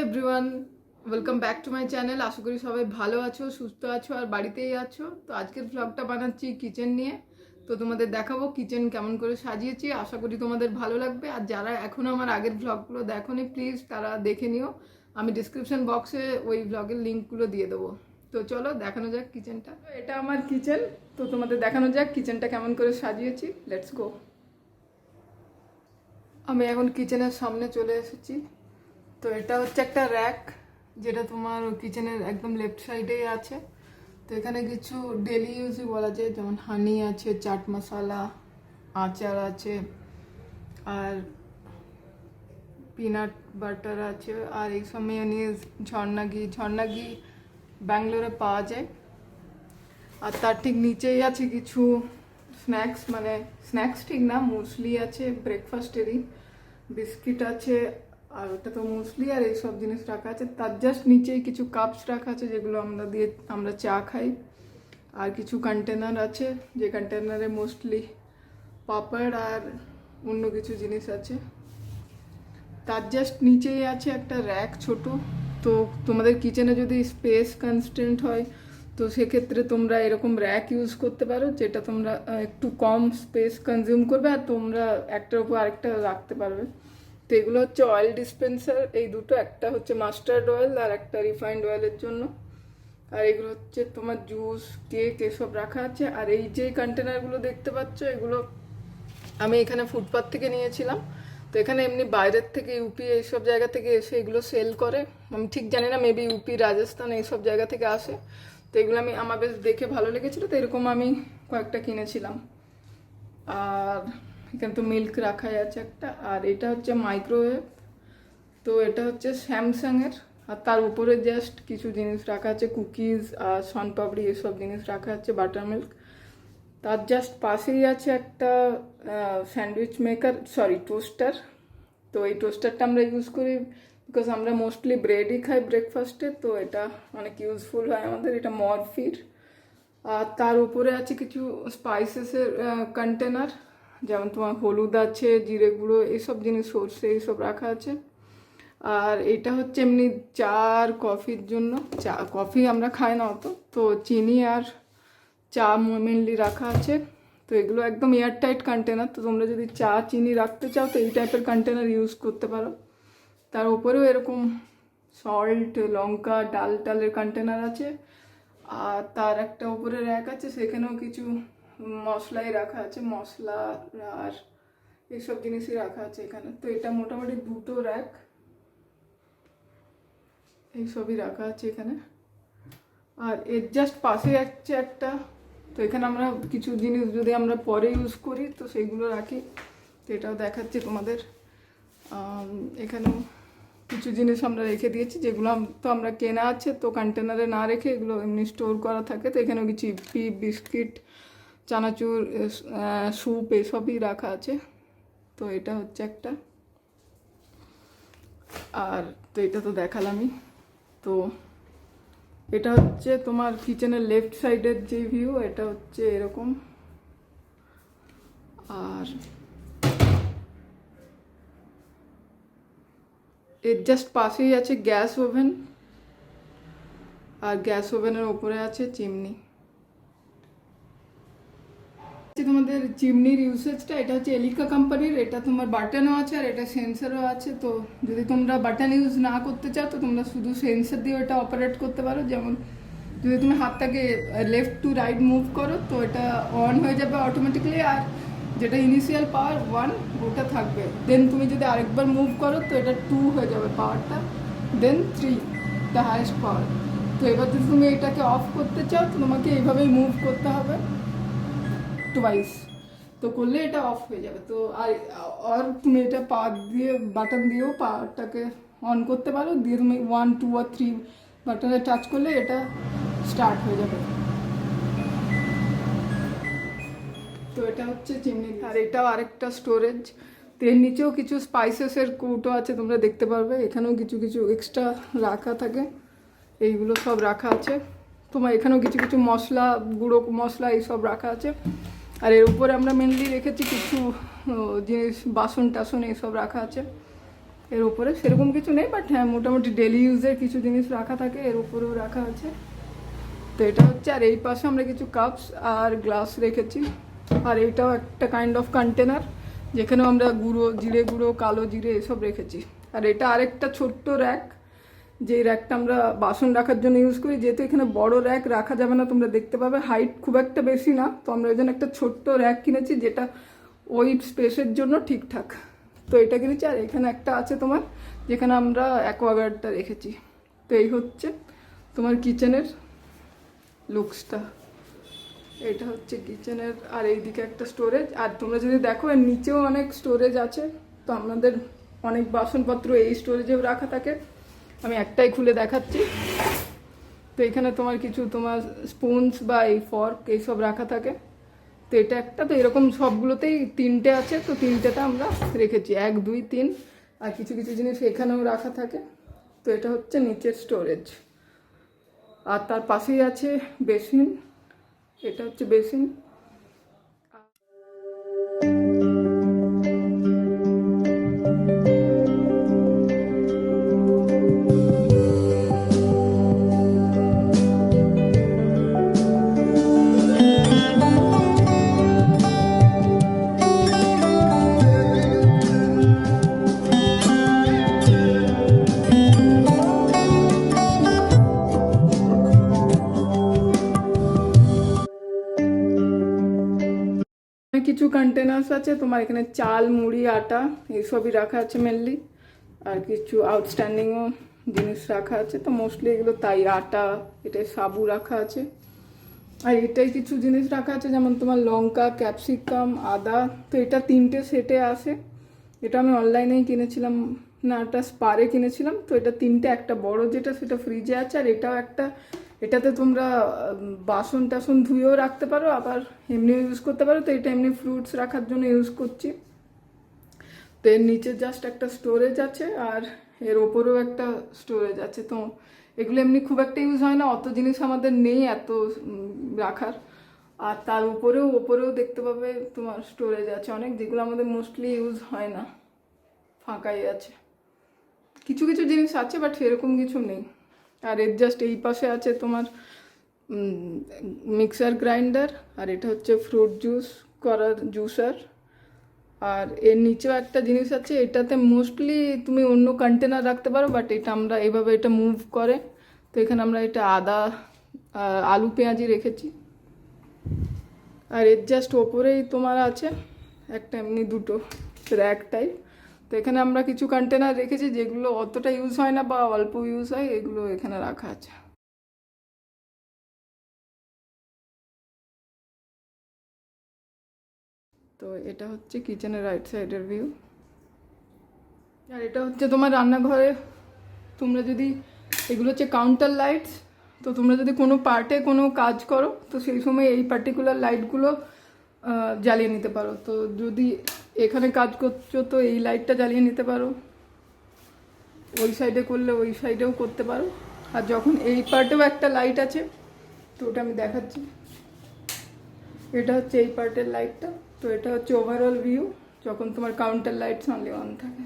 Everyone, welcome back to my channel. আশা করি সবাই ভালো আছো, সুস্থ আছো আর বাড়িতেই আছো। তো আজকের ব্লগটা বানাচ্ছি কিচেন নিয়ে। তো তোমাদের দেখাবো কিচেন কেমন করে সাজিয়েছি। আশা করি তোমাদের ভালো লাগবে। আর যারা এখনও আমার আগের ব্লগগুলো দেখোনি প্লিজ তারা দেখে নিও। আমি ডিসক্রিপশন বক্সে ওই ব্লগের লিঙ্কগুলো দিয়ে দেবো। তো চলো দেখানো যাক কিচেনটা। এটা আমার কিচেন। তো তোমাদের দেখানো যাক কিচেনটা কেমন করে সাজিয়েছি। Let's go. আমি এখন কিচেনের সামনে চলে এসেছি। তো এটা হচ্ছে একটা র্যাক, যেটা তোমার কিচেনের একদম লেফট সাইডেই আছে। তো এখানে কিছু ডেলি ইউজই বলা যায়, যেমন হানি আছে, চাট মশলা, আচার আছে, আর পিনাট বাটার আছে, আর এই সব মেয়োনিজ, ঝর্ণা ঘি ব্যাঙ্গালোরে পাওয়া যায়। আর তার ঠিক নিচেই আছে কিছু স্ন্যাক্স, মানে স্ন্যাক্স ঠিক না, মুসলি আছে ব্রেকফাস্টেরই, বিস্কিট আছে, আর ওটা তো মুসলি আর এইসব জিনিস রাখা আছে। তার জাস্ট নিচেই কিছু কাপস রাখা আছে যেগুলো আমরা চা খাই। আর কিছু কন্টেনার আছে, যে কন্টেনারে মোস্টলি পাপড় আর অন্য কিছু জিনিস আছে। তার জাস্ট নিচেই আছে একটা র্যাক ছোট। তো তোমাদের কিচেনে যদি স্পেস কনস্ট্যান্ট হয় তো সেক্ষেত্রে তোমরা এরকম র্যাক ইউজ করতে পারো, যেটা তোমরা একটু কম স্পেস কনজিউম করবে আর তোমরা একটার উপর আরেকটা রাখতে পারবে। তো এগুলো হচ্ছে অয়েল ডিসপেন্সার, এই দুটো, একটা হচ্ছে মাস্টার্ড অয়েল আর একটা রিফাইন্ড অয়েলের জন্য। আর এগুলো হচ্ছে তোমার জুস, কেক এসব রাখা আছে। আর এই যে কন্টেনারগুলো দেখতে পাচ্ছ, এগুলো আমি এখানে ফুটপাথ থেকে নিয়েছিলাম। তো এখানে এমনি বাইরের থেকে ইউপি এইসব জায়গা থেকে এসে এগুলো সেল করে। আমি ঠিক জানি না, মেবি ইউপি, রাজস্থান এইসব জায়গা থেকে আসে। তো এগুলো আমার বেশ দেখে ভালো লেগেছিলো, তো এরকম আমি কয়েকটা কিনেছিলাম। আর এখানে তো মিল্ক রাখাই আছে একটা। আর এটা হচ্ছে মাইক্রোওয়েভ। তো এটা হচ্ছে স্যামসাংয়ের। আর তার উপরে জাস্ট কিছু জিনিস রাখা আছে, কুকিজ আর শনপাপড়ি এসব জিনিস রাখা আছে, বাটার মিল্ক। তার জাস্ট পাশেই আছে একটা স্যান্ডউইচ মেকার, সরি টোস্টার। তো এই টোস্টারটা আমরা ইউজ করি বিকজ আমরা মোস্টলি ব্রেডই খাই ব্রেকফাস্টে। তো এটা অনেক ইউজফুল হয় আমাদের, এটা মরফির। আর তার উপরে আছে কিছু স্পাইসেসের কন্টেনার, যেমন তোমার হলুদ আছে, জিরে গুঁড়ো, এইসব জিনিস, সর্ষে, এইসব রাখা আছে। আর এটা হচ্ছে এমনি চা আর কফির জন্য। কফি আমরা খাই না অত, তো চিনি আর চা মেনলি রাখা আছে। তো এগুলো একদম এয়ারটাইট কন্টেনার। তো তোমরা যদি চা চিনি রাখতে চাও তো এই টাইপের কন্টেনার ইউজ করতে পারো। তার উপরেও এরকম সল্ট, লঙ্কা, ডালের কন্টেনার আছে। আর তার একটা উপরে র্যাক আছে, সেখানেও কিছু মশলাই রাখা আছে, মশলা আর এইসব জিনিসই রাখা আছে এখানে। তো এটা মোটামুটি দুটো র্যাক, এইসবই রাখা আছে এখানে। আর এর জাস্ট পাশে যাচ্ছে একটা, তো এখানে আমরা কিছু জিনিস যদি আমরা পরে ইউজ করি তো সেইগুলো রাখি। তো এটাও দেখাচ্ছি তোমাদের। এখানেও কিছু জিনিস আমরা রেখে দিয়েছি, যেগুলো তো আমরা কেনা আছে, তো কন্টেনারে না রেখে এগুলো এমনি স্টোর করা থাকে। তো এখানেও কিছু ইপি, বিস্কিট, চানাচুর, স্যুপ এসবই রাখা আছে। তো এটা হচ্ছে একটা। আর তো এটা তো দেখালামই। তো এটা হচ্ছে তোমার কিচেনের লেফট সাইডের যে ভিউ, এটা হচ্ছে এরকম। আর এর জাস্ট পাশেই আছে গ্যাস ওভেন, আর গ্যাস ওভেনের ওপরে আছে চিমনি। তোমাদের চিমনির ইউসেজটা, এটা হচ্ছে এলিকা কোম্পানির। এটা তোমার বাটনও আছে আর এটা সেন্সারও আছে। তো যদি তোমরা বাটন ইউজ না করতে চাও তো তোমরা শুধু সেন্সার দিয়ে এটা অপারেট করতে পারো। যেমন যদি তুমি হাতটাকে লেফট টু রাইট মুভ করো তো এটা অন হয়ে যাবে অটোমেটিক্যালি, আর যেটা ইনিশিয়াল পাওয়ার 1 ওটা থাকবে। দেন তুমি যদি আরেকবার মুভ করো তো এটা 2 হয়ে যাবে পাওয়ারটা, দেন 3 দ্য হাইয়েস্ট পাওয়ার। তো এবার যদি তুমি এটাকে অফ করতে চাও তো তোমাকে এইভাবেই মুভ করতে হবে টুয়াইস, তো করলে এটা অফ হয়ে যাবে। তো আর তুমি এটা পাওয়ার দিয়ে, বাটন দিয়েও পাওয়ারটাকে অন করতে পারো। দিয়ে তুমি 1, 2 আর 3 বাটনে টাচ করলে এটা স্টার্ট হয়ে যাবে। তো এটা হচ্ছে চিমনি। আর এটাও আরেকটা স্টোরেজ। তো এর নিচেও কিছু স্পাইসেসের কৌটো আছে, তোমরা দেখতে পারবে। এখানেও কিছু কিছু এক্সট্রা রাখা থাকে, এইগুলো সব রাখা আছে। তোমার এখানেও কিছু কিছু মশলা, গুঁড়ো মশলা এইসব রাখা আছে। আর এর উপরে আমরা মেনলি রেখেছি কিছু জিনিস, বাসন টাসন এইসব রাখা আছে। এর উপরে সেরকম কিছু নেই, বাট হ্যাঁ মোটামুটি ডেলি ইউজের কিছু জিনিস রাখা থাকে, এর উপরেও রাখা আছে। তো এটা হচ্ছে, আর এই পাশে আমরা কিছু কাপস আর গ্লাস রেখেছি। আর এইটাও একটা কাইন্ড অফ কন্টেনার, যেখানেও আমরা গুঁড়ো, জিরে গুঁড়ো, কালো জিরে এসব রেখেছি। আর এটা আরেকটা ছোট্ট র্যাক, যে র্যাকটা আমরা বাসন রাখার জন্য ইউজ করি। যেহেতু এখানে বড় র্যাক রাখা যাবে না, তোমরা দেখতে পাবে হাইট খুব একটা বেশি না, তো আমরা ওই জন্য একটা ছোট্ট র্যাক কিনেছি, যেটা ওই স্পেসের জন্য ঠিকঠাক। তো এটা কিনেছি। আর এখানে একটা আছে তোমার, যেখানে আমরা অ্যাকোয়াগার্ডটা রেখেছি। তো এই হচ্ছে তোমার কিচেনের লুকসটা। এটা হচ্ছে কিচেনের। আর এইদিকে একটা স্টোরেজ। আর তোমরা যদি দেখো এর নিচেও অনেক স্টোরেজ আছে। তো আমাদের অনেক বাসনপত্র এই স্টোরেজেও রাখা থাকে। আমি একটাই খুলে দেখাচ্ছি। তো এখানে তোমার কিছু তোমার স্পুনস বা এই ফর্ক এইসব রাখা থাকে। তো এটা একটা, তো এরকম সবগুলোতেই 3টে আছে। তো 3টেটা আমরা রেখেছি, 1 2 3। আর কিছু কিছু জিনিস এখানেও রাখা থাকে। তো এটা হচ্ছে নিচের স্টোরেজ। আর তার পাশেই আছে বেসিন। এটা হচ্ছে বেসিন। কিছু কন্টেনার্স আছে তোমার, এখানে চাল, মুড়ি, আটা এইসবই রাখা আছে মেনলি। আর কিছু আউটস্ট্যান্ডিংও জিনিস রাখা আছে। তো মোস্টলি এগুলো তাই, আটা, এটাই সাবু রাখা আছে। আর এটাই কিছু জিনিস রাখা আছে, যেমন তোমার লঙ্কা, ক্যাপসিকাম, আদা। তো এটা 3টে সেটে আসে। এটা আমি অনলাইনেই কিনেছিলাম, না এটা স্পারে কিনেছিলাম। তো এটা 3টে, একটা বড় যেটা সেটা ফ্রিজে আছে, আর এটাও একটা। এটাতে তোমরা বাসন টাসন ধুয়েও রাখতে পারো, আবার এমনিও ইউজ করতে পারো। তো এটা এমনি ফ্রুটস রাখার জন্য ইউজ করছি। তো এর নিচে জাস্ট একটা স্টোরেজ আছে, আর এর ওপরেও একটা স্টোরেজ আছে। তো এগুলো এমনি খুব একটা ইউজ হয় না, অত জিনিস আমাদের নেই এত রাখার। আর তার ওপরেও দেখতে পাবে তোমার স্টোরেজ আছে অনেক, যেগুলো আমাদের মোস্টলি ইউজ হয় না, ফাঁকাই আছে। কিছু কিছু জিনিস আছে, বাট সেরকম কিছু নেই। আর এর জাস্ট এই পাশে আছে তোমার মিক্সার গ্রাইন্ডার। আর এটা হচ্ছে ফ্রুট জুস করার জুসার। আর এর নিচেও একটা জিনিস আছে, এটাতে মোস্টলি তুমি অন্য কন্টেনার রাখতে পারো, বাট এটা আমরা এইভাবে এটা মুভ করে। তো এখানে আমরা এটা আদা, আলু, পেঁয়াজি রেখেছি। আর এর জাস্ট ওপরেই তোমার আছে একটা এমনি দুটো র্যাক টাইপ। তো এখানে আমরা কিছু কন্টেনার রেখেছি, যেগুলো অতটা ইউজ হয় না বা অল্প ইউজ হয়, এগুলো এখানে রাখা আছে। তো এটা হচ্ছে কিচেনের রাইট সাইডের ভিউ। আর এটা হচ্ছে তোমার রান্নাঘরে। তোমরা যদি, এগুলো হচ্ছে কাউন্টার লাইটস। তো তোমরা যদি কোনো পার্টে কোনো কাজ করো, তো সেই সময় এই পার্টিকুলার লাইটগুলো জ্বালিয়ে নিতে পারো। তো যদি এখানে কাজ করছো, তো এই লাইটটা জ্বালিয়ে নিতে পারো। ওই সাইডে করলে ওই সাইডেও করতে পারো। আর যখন এই পার্টেও একটা লাইট আছে, তো ওটা আমি দেখাচ্ছি। এটা হচ্ছে এই পার্টের লাইটটা। তো এটা হচ্ছে ওভারঅল ভিউ যখন তোমার কাউন্টার লাইটস অনলি অন থাকে।